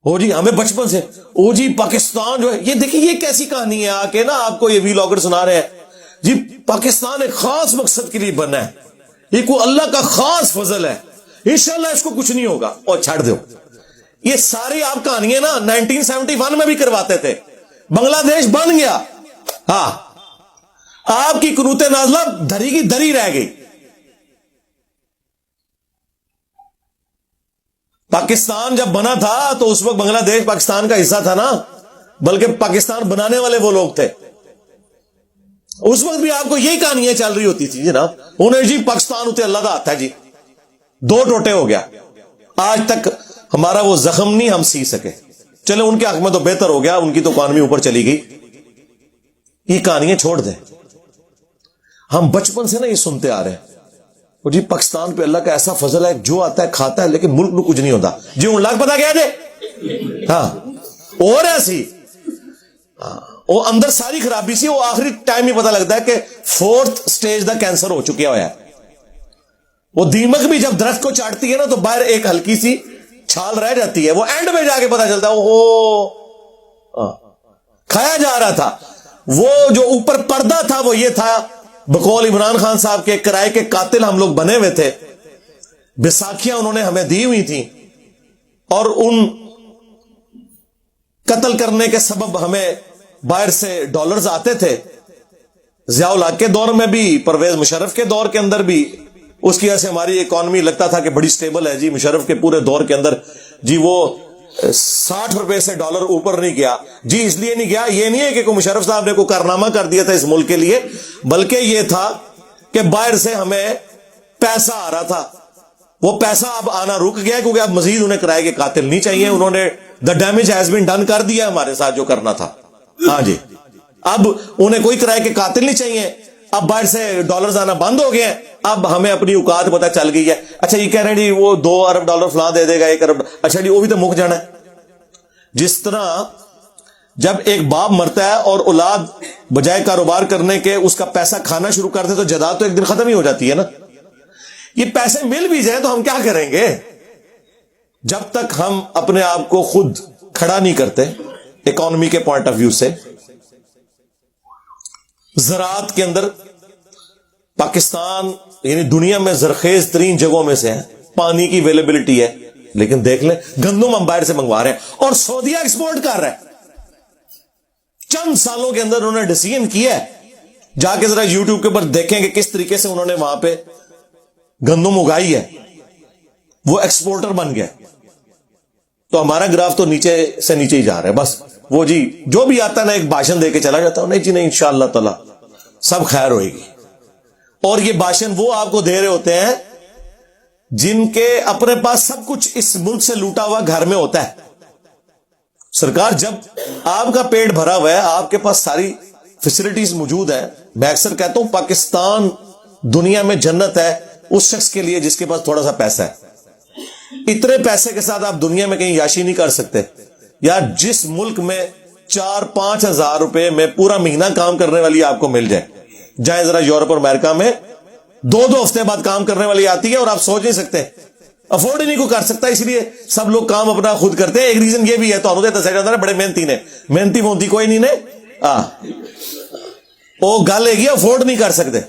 او جی ہمیں بچپن سے او جی پاکستان جو ہے، یہ دیکھیں یہ کیسی کہانی ہے، آ کے نا آپ کو یہ ویلاگر سنا رہے ہیں جی پاکستان ایک خاص مقصد کے لیے بنا ہے، یہ کوئی اللہ کا خاص فضل ہے، انشاءاللہ اس کو کچھ نہیں ہوگا، اور چھڑ دو یہ ساری آپ کہانیاں نا 1971 میں بھی کرواتے تھے، بنگلہ دیش بن گیا، ہاں آپ کی قنوت نازلہ دھری کی دھری رہ گئی۔ پاکستان جب بنا تھا تو اس وقت بنگلہ دیش پاکستان کا حصہ تھا نا، بلکہ پاکستان بنانے والے وہ لوگ تھے، اس وقت بھی آپ کو یہی کہانیاں چل رہی ہوتی تھی جناب، انہیں جی پاکستان اتنے اللہ کا ہاتھ ہے جی، دو ٹوٹے ہو گیا، آج تک ہمارا وہ زخم نہیں ہم سی سکے، چلے ان کے حق میں تو بہتر ہو گیا، ان کی تو اکانومی اوپر چلی گئی، یہ کہانیاں چھوڑ دیں، ہم بچپن سے نا یہ سنتے آ رہے ہیں، اور جی پاکستان پہ اللہ کا ایسا فضل ہے، جو آتا ہے کھاتا ہے، لیکن ملک میں کچھ نہیں ہوتا جی، ان لاکھ پتا کیا دے ہاں اور ایسی وہ اندر ساری خرابی سی، وہ آخری ٹائم ہی پتا لگتا ہے کہ 4th سٹیج دا کینسر ہو چکیا ہوا ہے، وہ دیمک بھی جب درخت کو چاٹتی ہے نا تو باہر ایک ہلکی سی چھال رہ جاتی ہے، وہ اینڈ میں جا کے پتا چلتا ہے اوہو کھایا جا رہا تھا، وہ جو اوپر پردہ تھا وہ یہ تھا، بقول عمران خان صاحب کے کرائے کے قاتل ہم لوگ بنے ہوئے تھے، بیساکھیاں انہوں نے ہمیں دی ہوئی تھی، اور ان قتل کرنے کے سبب ہمیں باہر سے ڈالرز آتے تھے، ضیاء الحق کے دور میں بھی، پرویز مشرف کے دور کے اندر بھی، اس کی وجہ سے ہماری اکانومی لگتا تھا کہ بڑی سٹیبل ہے جی، مشرف کے پورے دور کے اندر جی وہ 60 روپے سے ڈالر اوپر نہیں گیا جی، اس لیے نہیں گیا، یہ نہیں ہے کہ کوئی مشرف صاحب نے کوئی کارنامہ کر دیا تھا اس ملک کے لیے، بلکہ یہ تھا کہ باہر سے ہمیں پیسہ آ رہا تھا، وہ پیسہ اب آنا رک گیا کیونکہ اب مزید انہیں کرائے کے قاتل نہیں چاہیے، انہوں نے the damage has been done کر دیا ہمارے ساتھ جو کرنا تھا، ہاں جی اب انہیں کوئی کرائے کے قاتل نہیں چاہیے، اب باہر سے ڈالرز آنا بند ہو گئے ہیں، اب ہمیں اپنی اوقات پتہ چل گئی ہے، اچھا یہ کہہ رہے ہیں جی وہ 2 ارب ڈالر فلاں دے دے گا، 1 ارب، اچھا جی وہ بھی تو مک جانا ہے، جس طرح جب ایک باپ مرتا ہے اور اولاد بجائے کاروبار کرنے کے اس کا پیسہ کھانا شروع کرتے تو جائیداد تو ایک دن ختم ہی ہو جاتی ہے نا، یہ پیسے مل بھی جائیں تو ہم کیا کریں گے جب تک ہم اپنے آپ کو خود کھڑا نہیں کرتے اکانومی کے پوائنٹ آف ویو سے۔ زراعت کے اندر پاکستان یعنی دنیا میں زرخیز ترین جگہوں میں سے ہے، پانی کی اویلیبلٹی ہے، لیکن دیکھ لیں گندم ہم باہر سے منگوا رہے ہیں اور سعودیہ ایکسپورٹ کر رہا ہے، چند سالوں کے اندر انہوں نے ڈیسیژن کیا ہے، جا کے ذرا یوٹیوب کے اوپر دیکھیں کہ کس طریقے سے انہوں نے وہاں پہ گندم اگائی ہے، وہ ایکسپورٹر بن گیا، تو ہمارا گراف تو نیچے سے نیچے ہی جا رہا ہے، بس وہ جی جو بھی آتا ہے نا ایک بھاشن دے کے چلا جاتا ہے، نہیں جی نہیں انشاءاللہ تعالی سب خیر ہوئے گی، اور یہ بھاشن وہ آپ کو دے رہے ہوتے ہیں جن کے اپنے پاس سب کچھ اس ملک سے لوٹا ہوا گھر میں ہوتا ہے۔ سرکار جب آپ کا پیٹ بھرا ہوا ہے، آپ کے پاس ساری فیسلٹیز موجود ہیں، میں اکثر کہتا ہوں پاکستان دنیا میں جنت ہے اس شخص کے لیے جس کے پاس تھوڑا سا پیسہ ہے، اتنے پیسے کے ساتھ آپ دنیا میں کہیں یاشی نہیں کر سکتے، یا جس ملک میں 4-5 ہزار روپے میں پورا مہینہ کام کرنے والی آپ کو مل جائے، جائیں ذرا یورپ اور امریکہ میں 2 ہفتے بعد کام کرنے والی آتی ہے اور آپ سوچ نہیں سکتے، افورڈ ہی نہیں کو کر سکتا، اس لیے سب لوگ کام اپنا خود کرتے ہیں۔ ایک ریزن یہ بھی ہے تو بڑے محنتی نے، محنتی مونتی کوئی نہیں نے، وہ گل ہے افورڈ نہیں کر سکتے،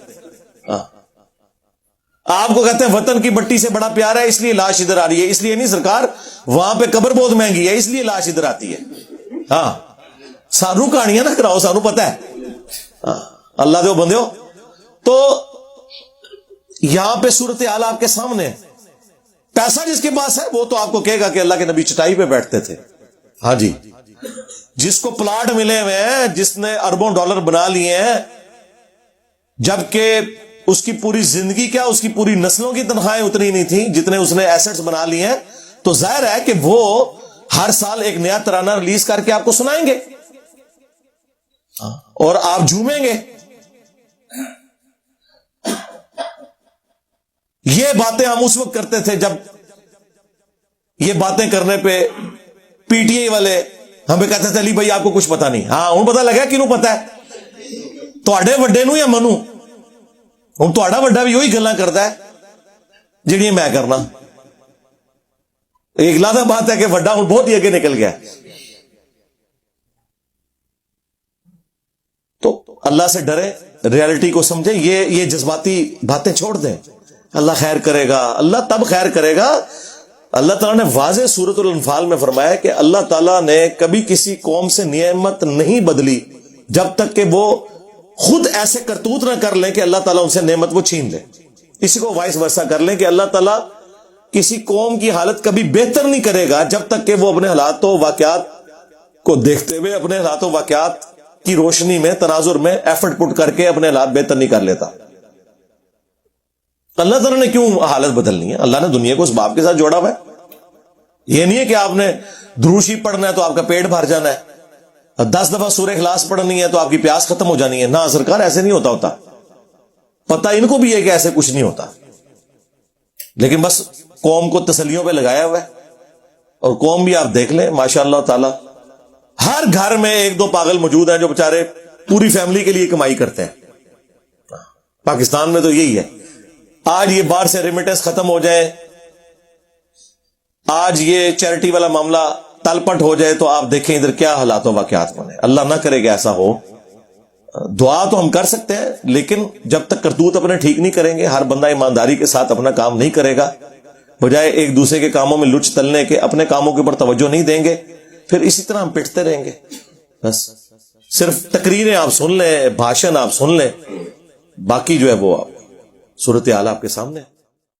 آپ کو کہتے ہیں وطن کی مٹی سے بڑا پیار ہے اس لیے لاش ادھر آ رہی ہے، اس لیے نہیں سرکار وہاں پہ قبر بہت مہنگی ہے اس لیے لاش ادھر آتی ہے، ہاں سانو کہانیاں نہ کراؤ، سانو پتا ہے، اللہ دے بندے ہو۔ تو یہاں پہ صورتحال آپ کے سامنے، پیسہ جس کے پاس ہے وہ تو آپ کو کہے گا کہ اللہ کے نبی چٹائی پہ بیٹھتے تھے، ہاں جی، جس کو پلاٹ ملے ہوئے ہیں، جس نے اربوں ڈالر بنا لیے ہیں، جبکہ اس کی پوری زندگی کیا اس کی پوری نسلوں کی تنخواہیں اتنی نہیں تھی جتنے اس نے ایسٹس بنا لیے ہیں، تو ظاہر ہے کہ وہ ہر سال ایک نیا ترانہ ریلیز کر کے آپ کو سنائیں گے اور آپ جھومیں گے۔ یہ باتیں ہم اس وقت کرتے تھے جب یہ باتیں کرنے پہ پی ٹی آئی والے ہمیں کہتے تھے علی بھائی آپ کو کچھ پتا نہیں، ہاں ہوں پتا لگا کنوں پتا ہے، تواڈے وڈے نو یا منو، ہوں تواڈا وڈا بھی وہی گلاں کردا ہے جڑیاں میں کرنا، ایک لادہ بات ہے کہ وڈا ہوں بہت ہی آگے نکل گیا. تو اللہ سے ڈرے, ریالٹی کو سمجھیں, یہ جذباتی باتیں چھوڑ دیں. اللہ خیر کرے گا, اللہ تب خیر کرے گا. اللہ تعالیٰ نے واضح سورۃ الانفال میں فرمایا کہ اللہ تعالیٰ نے کبھی کسی قوم سے نعمت نہیں بدلی جب تک کہ وہ خود ایسے کرتوت نہ کر لیں کہ اللہ تعالیٰ ان سے نعمت وہ چھین لے. اسی کو وائس ورسا کر لیں کہ اللہ تعالیٰ کسی قوم کی حالت کبھی بہتر نہیں کرے گا جب تک کہ وہ اپنے حالات و واقعات کو دیکھتے ہوئے اپنے حالات و واقعات کی روشنی میں تناظر میں ایفرٹ پٹ کر کے اپنے حالات بہتر نہیں کر لیتا. اللہ تعالیٰ نے کیوں حالت بدلنی ہے؟ اللہ نے دنیا کو اس باپ کے ساتھ جوڑا ہوا ہے. یہ نہیں ہے کہ آپ نے دروشی پڑھنا ہے تو آپ کا پیٹ بھر جانا ہے, 10 دفعہ سورہ اخلاص پڑھنی ہے تو آپ کی پیاس ختم ہو جانی ہے. نہ سرکار, ایسے نہیں ہوتا. پتہ ان کو بھی ہے کہ ایسے کچھ نہیں ہوتا, لیکن بس قوم کو تسلیوں پہ لگایا ہوا ہے. اور قوم بھی آپ دیکھ لیں ماشاء اللہ تعالی, ہر گھر میں 1-2 پاگل موجود ہیں جو بیچارے پوری فیملی کے لیے کمائی کرتے ہیں. پاکستان میں تو یہی ہے. آج یہ باہر سے ریمیٹنس ختم ہو جائے, آج یہ چیریٹی والا معاملہ تل پٹ ہو جائے, تو آپ دیکھیں ادھر کیا حالات و واقعات بنے. اللہ نہ کرے کہ ایسا ہو. دعا تو ہم کر سکتے ہیں, لیکن جب تک کرتوت اپنے ٹھیک نہیں کریں گے, ہر بندہ ایمانداری کے ساتھ اپنا کام نہیں کرے گا, بجائے ایک دوسرے کے کاموں میں لچ تلنے کے اپنے کاموں کے اوپر توجہ نہیں دیں گے, پھر اسی طرح ہم پٹتے رہیں گے. بس صرف تقریریں آپ سن لیں, بھاشن آپ سن لیں, باقی جو ہے وہ صورتحال آپ کے سامنے.